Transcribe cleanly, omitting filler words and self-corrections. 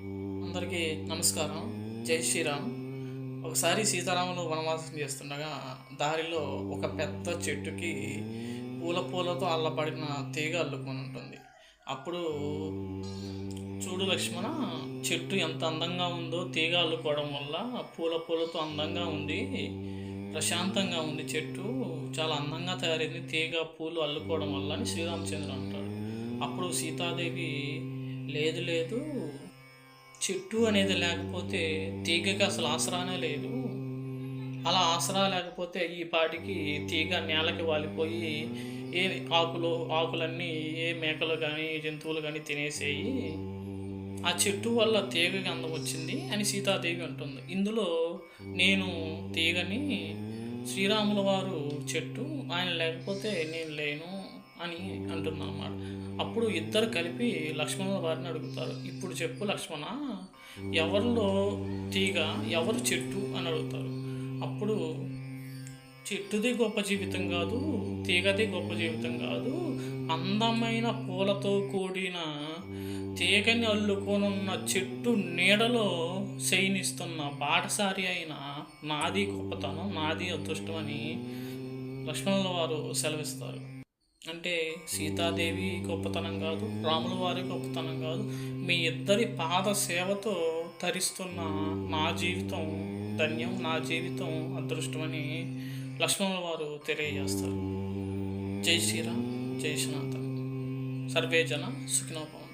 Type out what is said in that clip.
అందరికీ నమస్కారం. జై శ్రీరామ్. ఒకసారి సీతారాములు వనవాసం చేస్తుండగా దారిలో ఒక పెద్ద చెట్టుకి పూలతో అల్లబడిన తీగ అల్లుకొని ఉంటుంది. అప్పుడు చూడు లక్ష్మణ, చెట్టు ఎంత అందంగా ఉందో, తీగ అల్లుకోవడం వల్ల పూలతో అందంగా ఉంది, ప్రశాంతంగా ఉంది, చెట్టు చాలా అందంగా తయారైంది తీగ పూలు అల్లుకోవడం వల్ల అని శ్రీరామచంద్రుడు అంటాడు. అప్పుడు సీతాదేవి, లేదు లేదు, చెట్టు అనేది లేకపోతే తీగకి అసలు ఆసరానే లేదు. అలా ఆసరా లేకపోతే ఈ పాటికి తీగ నేలకి వాలిపోయి ఏ ఆకులన్నీ ఏ మేకలు కానీ జంతువులు కానీ తినేసేయి. ఆ చెట్టు వల్ల తీగకి అందం వచ్చింది అని సీతాదేవి అంటుంది. ఇందులో నేను తీగని, శ్రీరాముల వారు చెట్టు, ఆయన లేకపోతే నేను లేను అని అంటుంది అన్నమాట. అప్పుడు ఇద్దరు కలిపి లక్ష్మణుల వారిని అడుగుతారు, ఇప్పుడు చెప్పు లక్ష్మణ, ఎవరిలో తీగ ఎవరు చెట్టు అని అడుగుతారు. అప్పుడు చెట్టుది గొప్ప జీవితం కాదు, తీగది గొప్ప జీవితం కాదు, అందమైన పూలతో కూడిన తీగని అల్లుకోనున్న చెట్టు నీడలో శయనిస్తున్న బాటసారి అయిన నాది గొప్పతనం, నాది అదృష్టం అని లక్ష్మణుల వారు సెలవిస్తారు. అంటే సీతాదేవి గొప్పతనం కాదు, రాముల వారి గొప్పతనం కాదు, మీ ఇద్దరి పాద సేవతో తరిస్తున్న నా జీవితం ధన్యం, నా జీవితం అదృష్టమని లక్ష్మణుల వారు తెలియజేస్తారు. జై శ్రీరామ్, జై సనాతన్. సర్వే జన సుఖినో భవంతు.